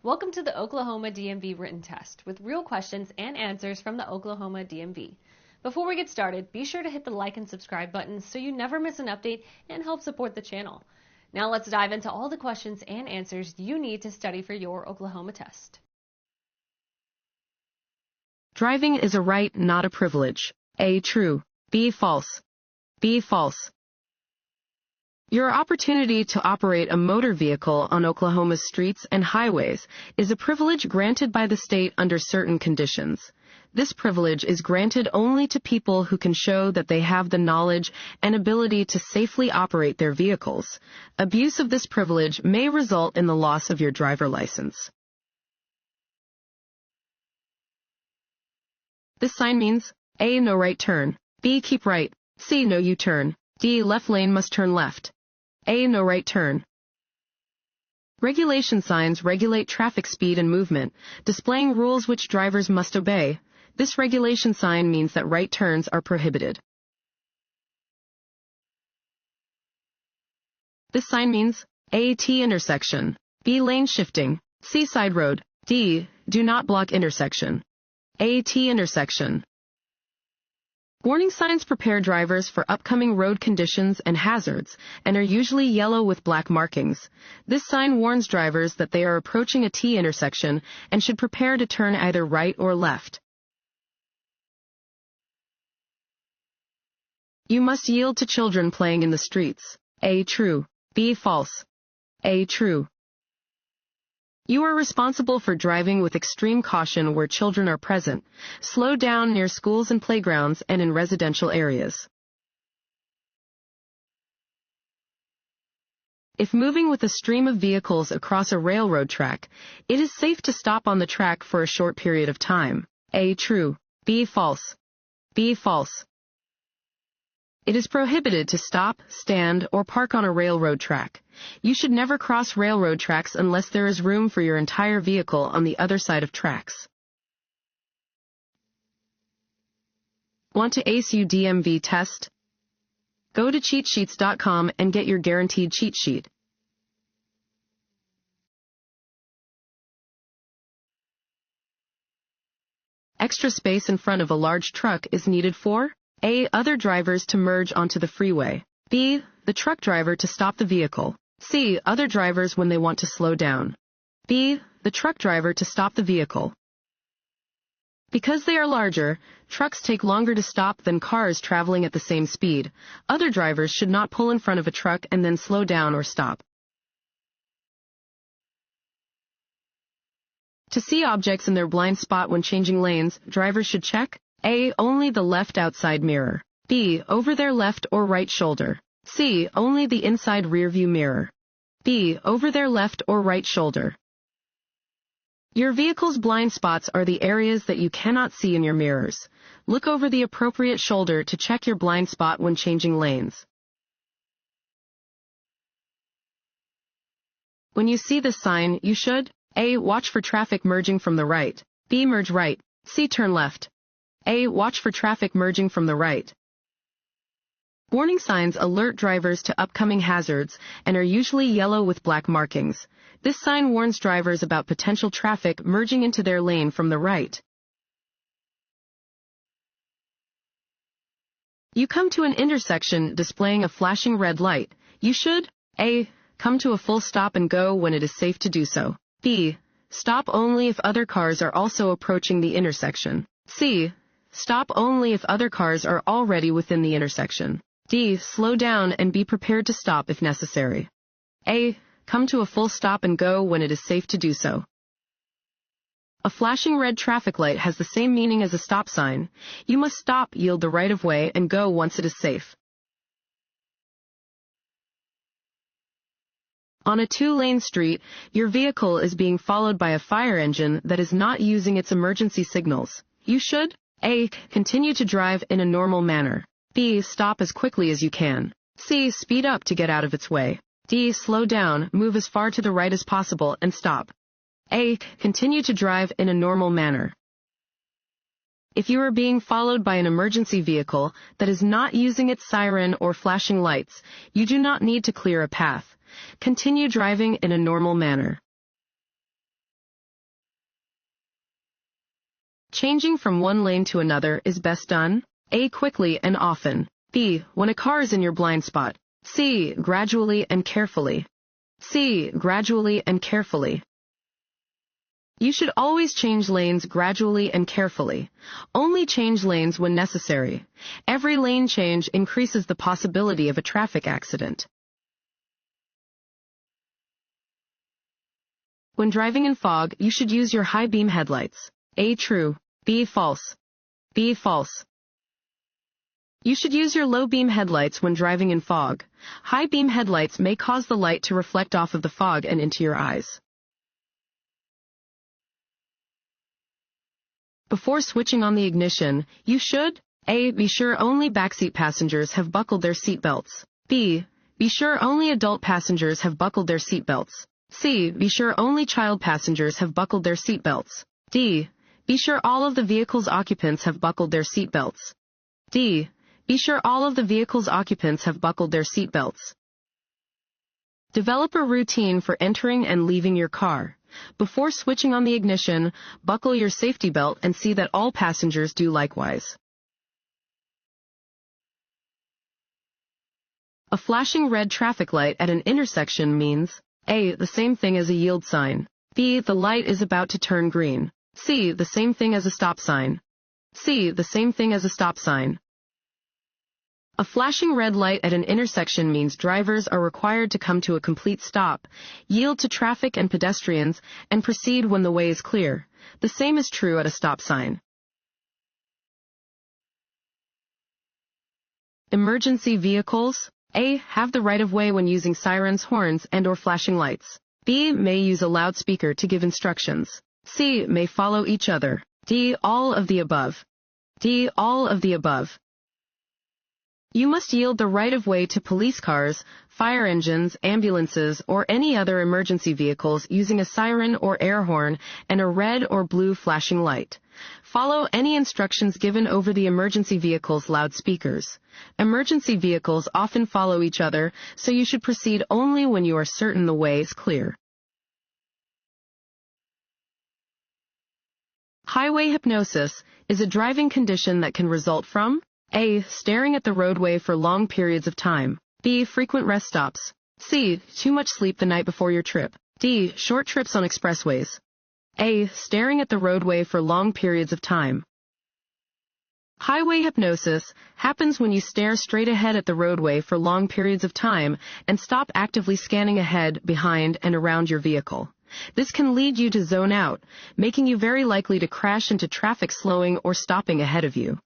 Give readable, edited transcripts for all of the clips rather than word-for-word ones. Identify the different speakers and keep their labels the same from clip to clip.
Speaker 1: Welcome to the Oklahoma DMV Written Test with real questions and answers from the Oklahoma DMV. Before we get started, be sure to hit the like and subscribe buttons so you never miss an update and help support the channel. Now let's dive into all the questions and answers you need to study for your Oklahoma test.
Speaker 2: Driving is a right, not a privilege. A. True. B. False. B. False. Your opportunity to operate a motor vehicle on Oklahoma's streets and highways is a privilege granted by the state under certain conditions. This privilege is granted only to people who can show that they have the knowledge and ability to safely operate their vehicles. Abuse of this privilege may result in the loss of your driver license. This sign means A. No right turn. B. Keep right. C. No U-turn. D. Left lane must turn left. A. No right turn. Regulation signs regulate traffic speed and movement, displaying rules which drivers must obey. This regulation sign means that right turns are prohibited. This sign means A. T intersection. B. Lane shifting. C. Side road. D. Do not block intersection. A. T intersection. Warning signs prepare drivers for upcoming road conditions and hazards and are usually yellow with black markings. This sign warns drivers that they are approaching a T intersection and should prepare to turn either right or left. You must yield to children playing in the streets. A. True. B. False. A. True. You are responsible for driving with extreme caution where children are present. Slow down near schools and playgrounds and in residential areas. If moving with a stream of vehicles across a railroad track, it is safe to stop on the track for a short period of time. A. True. B. False. B. False. It is prohibited to stop, stand, or park on a railroad track. You should never cross railroad tracks unless there is room for your entire vehicle on the other side of tracks. Want to ace your DMV test? Go to cheatsheets.com and get your guaranteed cheat sheet. Extra space in front of a large truck is needed for A. Other drivers to merge onto the freeway. B. The truck driver to stop the vehicle. C. Other drivers when they want to slow down. B. The truck driver to stop the vehicle. Because they are larger, trucks take longer to stop than cars traveling at the same speed. Other drivers should not pull in front of a truck and then slow down or stop. To see objects in their blind spot when changing lanes, drivers should check A. Only the left outside mirror. B. Over their left or right shoulder. C. Only the inside rearview mirror. B. Over their left or right shoulder. Your vehicle's blind spots are the areas that you cannot see in your mirrors. Look over the appropriate shoulder to check your blind spot when changing lanes. When you see this sign, you should A. Watch for traffic merging from the right. B. Merge right. C. Turn left. A. Watch for traffic merging from the right. Warning signs alert drivers to upcoming hazards and are usually yellow with black markings. This sign warns drivers about potential traffic merging into their lane from the right. You come to an intersection displaying a flashing red light. You should A. Come to a full stop and go when it is safe to do so. B. Stop only if other cars are also approaching the intersection. C. Stop only if other cars are already within the intersection. D. Slow down and be prepared to stop if necessary. A. Come to a full stop and go when it is safe to do so. A flashing red traffic light has the same meaning as a stop sign. You must stop, yield the right of way, and go once it is safe. On a two-lane street, your vehicle is being followed by a fire engine that is not using its emergency signals. You should A. Continue to drive in a normal manner. B. Stop as quickly as you can. C. Speed up to get out of its way. D. Slow down, move as far to the right as possible, and stop. A. Continue to drive in a normal manner. If you are being followed by an emergency vehicle that is not using its siren or flashing lights, you do not need to clear a path. Continue driving in a normal manner. Changing from one lane to another is best done A. Quickly and often. B. When a car is in your blind spot. C. Gradually and carefully. C. Gradually and carefully. You should always change lanes gradually and carefully. Only change lanes when necessary. Every lane change increases the possibility of a traffic accident. When driving in fog, you should use your high beam headlights. A. True. B. False. B. False. You should use your low beam headlights when driving in fog. High beam headlights may cause the light to reflect off of the fog and into your eyes. Before switching on the ignition, you should A. Be sure only backseat passengers have buckled their seatbelts. B. Be sure only adult passengers have buckled their seatbelts. C. Be sure only child passengers have buckled their seatbelts. D. Be sure all of the vehicle's occupants have buckled their seatbelts. D. Be sure all of the vehicle's occupants have buckled their seatbelts. Develop a routine for entering and leaving your car. Before switching on the ignition, buckle your safety belt and see that all passengers do likewise. A flashing red traffic light at an intersection means A. The same thing as a yield sign. B. The light is about to turn green. C. The same thing as a stop sign. C. The same thing as a stop sign. A flashing red light at an intersection means drivers are required to come to a complete stop, yield to traffic and pedestrians, and proceed when the way is clear. The same is true at a stop sign. Emergency vehicles. A. Have the right-of-way when using sirens, horns, and/or flashing lights. B. May use a loudspeaker to give instructions. C. May follow each other. D. All of the above. D. All of the above. You must yield the right-of-way to police cars, fire engines, ambulances, or any other emergency vehicles using a siren or air horn and a red or blue flashing light. Follow any instructions given over the emergency vehicle's loudspeakers. Emergency vehicles often follow each other, so you should proceed only when you are certain the way is clear. Highway hypnosis is a driving condition that can result from A. Staring at the roadway for long periods of time. B. Frequent rest stops. C. Too much sleep the night before your trip. D. Short trips on expressways. A. Staring at the roadway for long periods of time. Highway hypnosis happens when you stare straight ahead at the roadway for long periods of time and stop actively scanning ahead, behind, and around your vehicle. This can lead you to zone out, making you very likely to crash into traffic slowing or stopping ahead of you.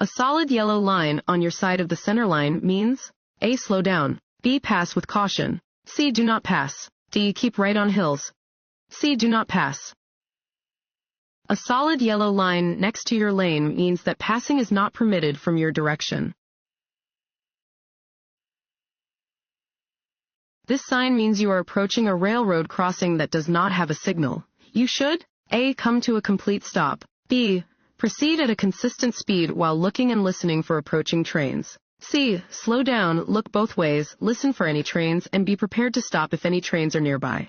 Speaker 2: A solid yellow line on your side of the center line means A. Slow down. B. Pass with caution. C. Do not pass. D. Keep right on hills. C. Do not pass. A solid yellow line next to your lane means that passing is not permitted from your direction. This sign means you are approaching a railroad crossing that does not have a signal. You should A. Come to a complete stop. B. Proceed at a consistent speed while looking and listening for approaching trains. C. Slow down, look both ways, listen for any trains, and be prepared to stop if any trains are nearby.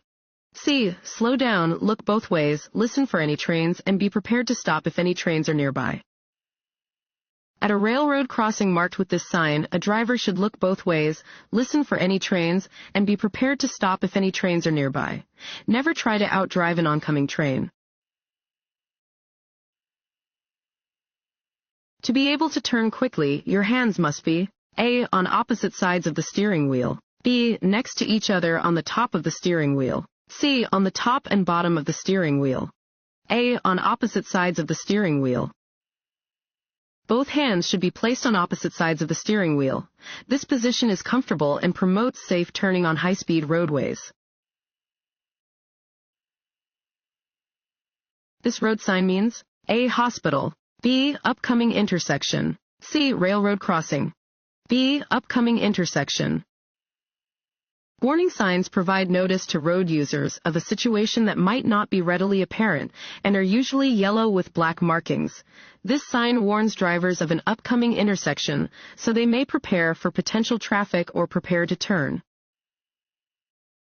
Speaker 2: C. Slow down, look both ways, listen for any trains, and be prepared to stop if any trains are nearby. At a railroad crossing marked with this sign, a driver should look both ways, listen for any trains, and be prepared to stop if any trains are nearby. Never try to outdrive an oncoming train. To be able to turn quickly, your hands must be A. On opposite sides of the steering wheel. B. Next to each other on the top of the steering wheel. C. On the top and bottom of the steering wheel. A. On opposite sides of the steering wheel. Both hands should be placed on opposite sides of the steering wheel. This position is comfortable and promotes safe turning on high-speed roadways. This road sign means A. Hospital. B. Upcoming intersection. C. Railroad crossing. B. Upcoming intersection. Warning signs provide notice to road users of a situation that might not be readily apparent and are usually yellow with black markings. This sign warns drivers of an upcoming intersection, so they may prepare for potential traffic or prepare to turn.